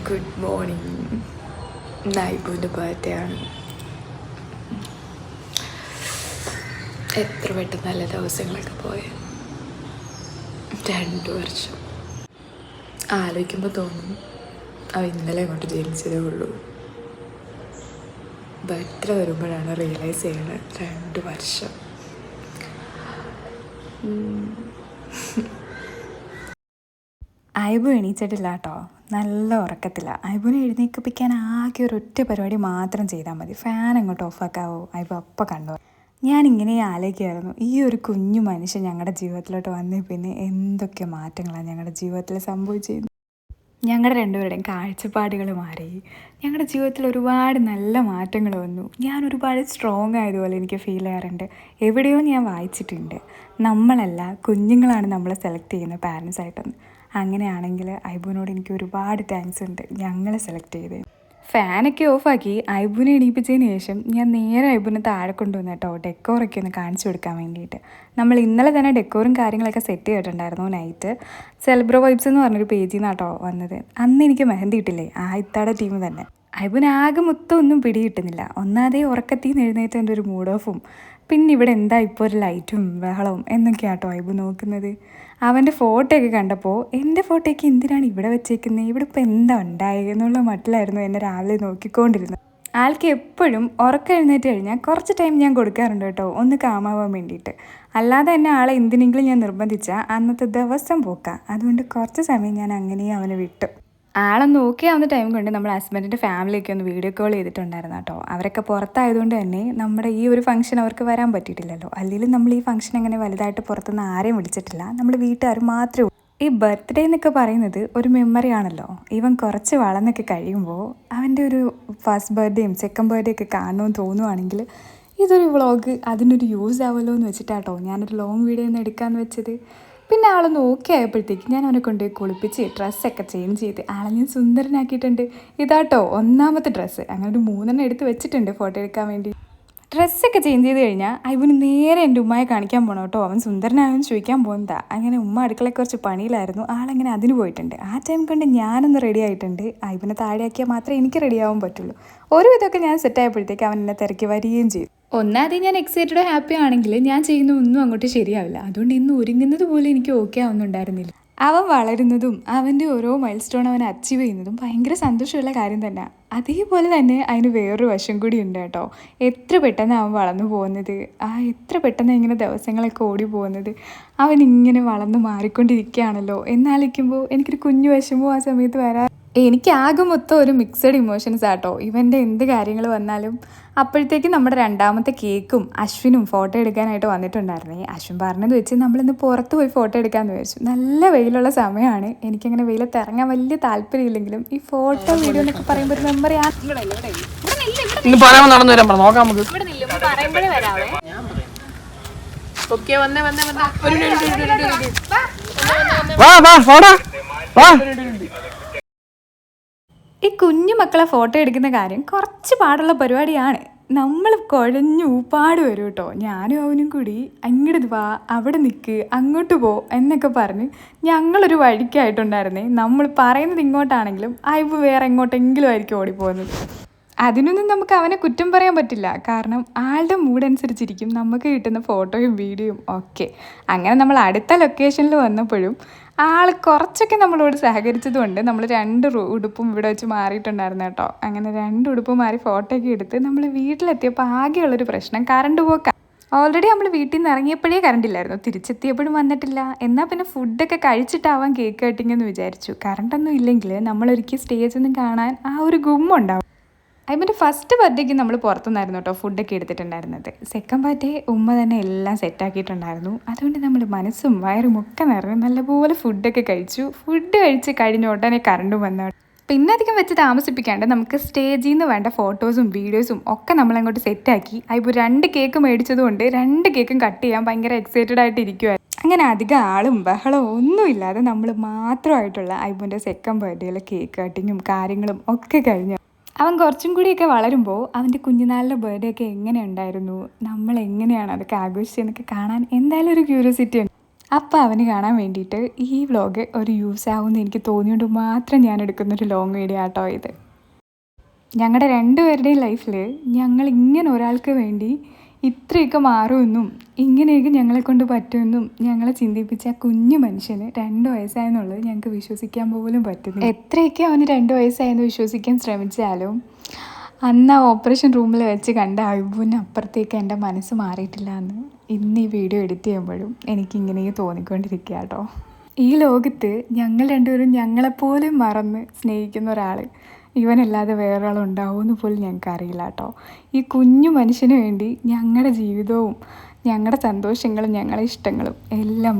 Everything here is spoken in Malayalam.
Good morning. നൈബുവിൻ്റെ ബർത്ത്ഡേ ആണ്. എത്ര പെട്ടെന്ന് നല്ല ദിവസങ്ങളൊക്കെ പോയ 2 വർഷം. ആലോചിക്കുമ്പോൾ തോന്നും ഇന്നലെ അങ്ങോട്ട് ജനിച്ചതേ ഉള്ളൂ. ബർത്ത്ഡേ വരുമ്പോഴാണ് റിയലൈസ് ചെയ്യണത് 2 വർഷം. ഐബു എണീച്ചിട്ടില്ല കേട്ടോ, നല്ല ഉറക്കത്തില്ല. ഐബുവിനെ എഴുന്നേൽപ്പിക്കാൻ ആകെ ഒരൊറ്റ പരിപാടി മാത്രം ചെയ്താൽ മതി. ഫാൻ അങ്ങോട്ട് ഓഫാക്കാവോ, ഐബു അപ്പം കണ്ടു. ഞാനിങ്ങനെ ആലോചിക്കുമായിരുന്നു, ഈ ഒരു കുഞ്ഞു മനുഷ്യൻ ഞങ്ങളുടെ ജീവിതത്തിലോട്ട് വന്നേ പിന്നെ എന്തൊക്കെ മാറ്റങ്ങളാണ് ഞങ്ങളുടെ ജീവിതത്തിൽ സംഭവിച്ചിരുന്നത്. ഞങ്ങളുടെ രണ്ടുപേരുടെയും കാഴ്ചപ്പാടുകൾ മാറി. ഞങ്ങളുടെ ജീവിതത്തിൽ ഒരുപാട് നല്ല മാറ്റങ്ങൾ വന്നു. ഞാൻ ഒരുപാട് സ്ട്രോങ് ആയതുപോലെ എനിക്ക് ഫീൽ ചെയ്യാറുണ്ട്. എവിടെയോ ഞാൻ വായിച്ചിട്ടുണ്ട്, നമ്മളല്ല കുഞ്ഞുങ്ങളാണ് നമ്മളെ സെലക്ട് ചെയ്യുന്ന പാരൻസ് ആയിട്ടൊന്ന്. അങ്ങനെയാണെങ്കിൽ ഐബുവിനോട് എനിക്ക് ഒരുപാട് താങ്ക്സ് ഉണ്ട്, ഞങ്ങളെ സെലക്ട് ചെയ്ത്. ഫാനൊക്കെ ഓഫാക്കി ഐബുവിനെ എണീപ്പിച്ചതിന് ശേഷം ഞാൻ നേരെ ഐബുവിനെ താഴെ കൊണ്ടുവന്നു കേട്ടോ, ഡെക്കോറൊക്കെ ഒന്ന് കാണിച്ചു കൊടുക്കാൻ വേണ്ടിയിട്ട്. നമ്മൾ ഇന്നലെ തന്നെ ഡെക്കോറും കാര്യങ്ങളൊക്കെ സെറ്റ് ചെയ്തിട്ടുണ്ടായിരുന്നു. നൈറ്റ് സെലിബ്രോ വൈബ്സ് എന്ന് പറഞ്ഞൊരു പേജിൽ നിന്നാണ് കേട്ടോ വന്നത്. അന്ന് എനിക്ക് മെഹന്തി ഇട്ടില്ലേ, ഇത്താടെ ടീം തന്നെ. ഐബുവിന് ആകെ മൊത്തം ഒന്നും പിടികിട്ടുന്നില്ല. ഒന്നാമതേ ഉറക്കത്തിൽ നിന്ന് എഴുന്നേറ്റതിൻ്റെ ഒരു മൂഡ് ഓഫും, പിന്നെ ഇവിടെ എന്താ ഇപ്പോൾ ഒരു ലൈറ്റും ബഹളവും എന്നൊക്കെയാണ് കേട്ടോ ഐബു നോക്കുന്നത്. അവൻ്റെ ഫോട്ടോയൊക്കെ കണ്ടപ്പോൾ എൻ്റെ ഫോട്ടോയൊക്കെ എന്തിനാണ് ഇവിടെ വെച്ചേക്കുന്നത്, ഇവിടെ ഇപ്പോൾ എന്താ ഉണ്ടായത് എന്നുള്ള മട്ടിലായിരുന്നു എന്നെ രാവിലെ നോക്കിക്കൊണ്ടിരുന്നത്. ആൾക്ക് എപ്പോഴും ഉറക്കം എഴുന്നേറ്റ് കഴിഞ്ഞാൽ കുറച്ച് ടൈം ഞാൻ കൊടുക്കാറുണ്ട് കേട്ടോ, ഒന്ന് കാമാവാൻ വേണ്ടിയിട്ട്. അല്ലാതെ തന്നെ ആളെ എന്തിനെങ്കിലും ഞാൻ നിർബന്ധിച്ചാൽ അന്നത്തെ ദിവസം പോക്കാം. അതുകൊണ്ട് കുറച്ച് സമയം ഞാൻ അങ്ങനെ അവനെ വിട്ടു. ആളൊന്ന് ഓക്കെ ആവുന്ന ടൈം കൊണ്ട് നമ്മൾ ഹസ്ബൻഡിൻ്റെ ഫാമിലിയൊക്കെ ഒന്ന് വീഡിയോ കോൾ ചെയ്തിട്ടുണ്ടായിരുന്നു കേട്ടോ. അവരൊക്കെ പുറത്തായതുകൊണ്ട് തന്നെ നമ്മുടെ ഈ ഒരു ഫംഗ്ഷൻ അവർക്ക് വരാൻ പറ്റിയിട്ടില്ലല്ലോ. അല്ലെങ്കിൽ നമ്മൾ ഈ ഫംഗ്ഷൻ അങ്ങനെ വലുതായിട്ട് പുറത്തുനിന്ന് ആരെയും വിളിച്ചിട്ടില്ല, നമ്മൾ വീട്ടുകാർ മാത്രമേ. ഈ ബർത്ത്ഡേ എന്നൊക്കെ പറയുന്നത് ഒരു മെമ്മറി ആണല്ലോ. ഇവൻ കുറച്ച് വളർന്നൊക്കെ കഴിയുമ്പോൾ അവൻ്റെ ഒരു ഫസ്റ്റ് ബർത്ത്ഡേയും സെക്കൻഡ് ബർത്ത്ഡേ ഒക്കെ കാണണമെന്ന് തോന്നുവാണെങ്കിൽ ഇതൊരു വ്ളോഗ് അതിനൊരു യൂസ് ആവുമല്ലോ എന്ന് വെച്ചിട്ടാട്ടോ ഞാനൊരു ലോങ് വീഡിയോ ഒന്ന് എടുക്കാമെന്ന് വെച്ചത്. പിന്നെ ആളൊന്ന് ഓക്കെ ആയപ്പോഴത്തേക്ക് ഞാൻ അവനെ കൊണ്ട് കുളിപ്പിച്ച് ഡ്രസ്സൊക്കെ ചേഞ്ച് ചെയ്ത് ആളെ ഞാൻ സുന്ദരനാക്കിയിട്ടുണ്ട്. ഇതാട്ടോ ഒന്നാമത്തെ ഡ്രസ്സ്. അങ്ങനെ ഒരു 3 എടുത്ത് വെച്ചിട്ടുണ്ട് ഫോട്ടോ എടുക്കാൻ വേണ്ടി. ഡ്രസ്സൊക്കെ ചേഞ്ച് ചെയ്ത് കഴിഞ്ഞാൽ ഐബുന് നേരെ എൻ്റെ ഉമ്മയെ കാണിക്കാൻ പോകണം കേട്ടോ. അവൻ സുന്ദരനായെന്ന് ചോദിക്കാൻ പോകുന്നതാ. അങ്ങനെ ഉമ്മ അടുക്കളയിൽ കുറച്ച് പണിയിലായിരുന്നു, ആളങ്ങനെ അതിന് പോയിട്ടുണ്ട്. ആ ടൈം കൊണ്ട് ഞാനൊന്ന് റെഡി ആയിട്ടുണ്ട്. ഐബുനെ താഴെയാക്കിയാൽ മാത്രമേ എനിക്ക് റെഡി ആവാൻ പറ്റുള്ളൂ. ഒരു ഇതൊക്കെ ഞാൻ സെറ്റായപ്പോഴത്തേക്ക് അവൻ എന്നെ തിരക്കി വരികയും ചെയ്തു. ഒന്നാമത് ഞാൻ എക്സൈറ്റഡോ ഹാപ്പി ആണെങ്കിൽ ഞാൻ ചെയ്യുന്ന ഒന്നും അങ്ങോട്ട് ശരിയാവില്ല. അതുകൊണ്ട് ഇന്ന് ഒരുങ്ങുന്നത് പോലും എനിക്ക് ഓക്കെ ആവുന്നുണ്ടായിരുന്നില്ല. അവൻ വളരുന്നതും അവൻ്റെ ഓരോ മൈൽ സ്റ്റോൺ അവൻ അച്ചീവ് ചെയ്യുന്നതും ഭയങ്കര സന്തോഷമുള്ള കാര്യം തന്നെ. അതേപോലെ തന്നെ അതിന് വേറൊരു വശം കൂടി ഉണ്ട് കേട്ടോ. എത്ര പെട്ടെന്ന് അവൻ വളർന്നു പോകുന്നത്, എത്ര പെട്ടെന്ന് ഇങ്ങനെ ദിവസങ്ങളൊക്കെ ഓടി പോകുന്നത്. അവൻ ഇങ്ങനെ വളർന്നു മാറിക്കൊണ്ടിരിക്കുകയാണല്ലോ എന്നാലോചിക്കുമ്പോൾ എനിക്കൊരു കുഞ്ഞു വിഷമവും ആ സമയത്ത് വരാൻ. എനിക്ക് ആകെ മൊത്തം ഒരു മിക്സഡ് ഇമോഷൻസ് ആട്ടോ ഇവൻ്റെ എന്ത് കാര്യങ്ങൾ വന്നാലും. അപ്പോഴത്തേക്കും നമ്മുടെ 2ാമത്തെ കേക്കും അശ്വിനും ഫോട്ടോ എടുക്കാനായിട്ട് വന്നിട്ടുണ്ടായിരുന്നേ. അശ്വിൻ പറഞ്ഞത് വെച്ച് നമ്മളിന്ന് പുറത്ത് പോയി ഫോട്ടോ എടുക്കാമെന്ന് വിചാരിച്ചു. നല്ല വെയിലുള്ള സമയമാണ്. എനിക്കങ്ങനെ വെയിലത്ത് ഇറങ്ങാൻ വലിയ താല്പര്യമില്ലെങ്കിലും ഈ ഫോട്ടോ വീഡിയോ എന്നൊക്കെ പറയുമ്പോൾ ഒരു മെമ്മറി ആണ്. ഈ കുഞ്ഞു മക്കളെ ഫോട്ടോ എടുക്കുന്ന കാര്യം കുറച്ച് പാടുള്ള പരിപാടിയാണ്. നമ്മൾ കുഴഞ്ഞു ഊപ്പാട് വരും കേട്ടോ. ഞാനും അവനും കൂടി അങ്ങോട്ട് വാ, അവിടെ നിൽക്ക്, അങ്ങോട്ട് പോ എന്നൊക്കെ പറഞ്ഞ് ഞങ്ങളൊരു വഴിക്കായിട്ടുണ്ടായിരുന്നേ. നമ്മൾ പറയുന്നത് ഇങ്ങോട്ടാണെങ്കിലും ഐബു വേറെ എങ്ങോട്ടെങ്കിലും ആയിരിക്കും ഓടിപ്പോകുന്നത്. അതിനൊന്നും നമുക്ക് അവനെ കുറ്റം പറയാൻ പറ്റില്ല, കാരണം ആളുടെ മൂഡ് അനുസരിച്ചിരിക്കും നമുക്ക് കിട്ടുന്ന ഫോട്ടോയും വീഡിയോയും ഒക്കെ. അങ്ങനെ നമ്മൾ അടുത്ത ലൊക്കേഷനിൽ വന്നപ്പോഴും ആൾ കുറച്ചൊക്കെ നമ്മളോട് സഹകരിച്ചതുകൊണ്ട് നമ്മൾ 2 ഉടുപ്പും ഇവിടെ വെച്ച് മാറിയിട്ടുണ്ടായിരുന്നു കേട്ടോ. അങ്ങനെ 2 ഉടുപ്പ് മാറി ഫോട്ടോയൊക്കെ എടുത്ത് നമ്മൾ വീട്ടിലെത്തിയപ്പോൾ ആകെയുള്ളൊരു പ്രശ്നം കറണ്ട് പോക്കാം. ഓൾറെഡി നമ്മൾ വീട്ടിൽ നിന്ന് ഇറങ്ങിയപ്പോഴേ കറണ്ട് ഇല്ലായിരുന്നു, തിരിച്ചെത്തിയപ്പോഴും വന്നിട്ടില്ല. എന്നാൽ പിന്നെ ഫുഡൊക്കെ കഴിച്ചിട്ടാവാം കേക്ക് കട്ടിങ് എന്ന് വിചാരിച്ചു. കറണ്ടൊന്നും ഇല്ലെങ്കിൽ നമ്മളൊരിക്കൽ സ്റ്റേജിൽ നിന്ന് കാണാൻ ആ ഒരു ഗുമ്മുണ്ടാവും. അതിൻ്റെ ഫസ്റ്റ് ബർത്ത്ഡേക്ക് നമ്മൾ പുറത്തുനിന്നായിരുന്നു കേട്ടോ ഫുഡൊക്കെ എടുത്തിട്ടുണ്ടായിരുന്നത്. സെക്കൻഡ് ബർത്ത്ഡേ ഉമ്മ തന്നെ എല്ലാം സെറ്റാക്കിയിട്ടുണ്ടായിരുന്നു. അതുകൊണ്ട് നമ്മൾ മനസ്സും വയറും ഒക്കെ നിറഞ്ഞ് നല്ലപോലെ ഫുഡൊക്കെ കഴിച്ചു. ഫുഡ് കഴിച്ച് കഴിഞ്ഞ ഉടനെ കറണ്ടും വന്നു. പിന്നെ അധികം വെച്ച് താമസിപ്പിക്കാണ്ട് നമുക്ക് സ്റ്റേജിൽ നിന്ന് വേണ്ട ഫോട്ടോസും വീഡിയോസും ഒക്കെ നമ്മളങ്ങോട്ട് സെറ്റാക്കി. ഇപ്പോൾ 2 കേക്ക് മേടിച്ചതുകൊണ്ട് 2 കേക്കും കട്ട് ചെയ്യാൻ ഭയങ്കര എക്സൈറ്റഡ് ആയിട്ട് ഇരിക്കുമായിരുന്നു. അങ്ങനെ അധികം ആളും ബഹളവും ഒന്നുമില്ലാതെ നമ്മൾ മാത്രമായിട്ടുള്ള ഐബുവിൻ്റെ സെക്കൻഡ് ബർത്ത്ഡേയിലെ കേക്ക് കട്ടിങ്ങും കാര്യങ്ങളും ഒക്കെ കഴിഞ്ഞു. അവൻ കുറച്ചും കൂടിയൊക്കെ വളരുമ്പോൾ അവൻ്റെ കുഞ്ഞുനാളിലെ ബർത്ത്ഡേ ഒക്കെ എങ്ങനെ ഉണ്ടായിരുന്നു, നമ്മൾ എങ്ങനെയാണ് അതൊക്കെ ആഘോഷിച്ചതെന്നൊക്കെ കാണാൻ എന്തായാലും ഒരു ക്യൂരിയോസിറ്റി ഉണ്ട്. അപ്പോൾ അവന് കാണാൻ വേണ്ടിയിട്ട് ഈ വ്ലോഗ് ഒരു യൂസ് ആവുമെന്ന് എനിക്ക് തോന്നിയോണ്ട് മാത്രം ഞാൻ എടുക്കുന്നൊരു ലോങ് വീഡിയോ ആട്ടോ ഇത്. ഞങ്ങളുടെ രണ്ടുപേരുടെയും ലൈഫിൽ ഞങ്ങൾ ഇങ്ങനെ ഒരാൾക്ക് വേണ്ടി ഇത്രയൊക്കെ മാറുമെന്നും ഇങ്ങനെയൊക്കെ ഞങ്ങളെ കൊണ്ട് പറ്റുമെന്നും ഞങ്ങളെ ചിന്തിപ്പിച്ച ആ കുഞ്ഞു മനുഷ്യന് 2 വയസ്സായെന്നുള്ളത് ഞങ്ങൾക്ക് വിശ്വസിക്കാൻ പോലും പറ്റുന്നു. എത്രയൊക്കെ അവന് 2 വയസ്സായെന്ന് വിശ്വസിക്കാൻ ശ്രമിച്ചാലും അന്ന് ആ ഓപ്പറേഷൻ റൂമിൽ വെച്ച് കണ്ട അയ്ബുവിന് അപ്പുറത്തേക്ക് എൻ്റെ മനസ്സ് മാറിയിട്ടില്ല എന്ന് ഇന്ന് ഈ വീഡിയോ എഡിറ്റ് ചെയ്യുമ്പോഴും എനിക്കിങ്ങനെ തോന്നിക്കൊണ്ടിരിക്കുക കേട്ടോ. ഈ ലോകത്ത് ഞങ്ങൾ രണ്ടുപേരും ഞങ്ങളെപ്പോലും മറന്ന് സ്നേഹിക്കുന്ന ഒരാൾ ഇവനല്ലാതെ വേറൊരാളുണ്ടാവുമെന്ന് പോലും ഞങ്ങൾക്ക് അറിയില്ല കേട്ടോ. ഈ കുഞ്ഞു മനുഷ്യന് വേണ്ടി ഞങ്ങളുടെ ജീവിതവും ഞങ്ങളുടെ സന്തോഷങ്ങളും ഞങ്ങളുടെ ഇഷ്ടങ്ങളും എല്ലാം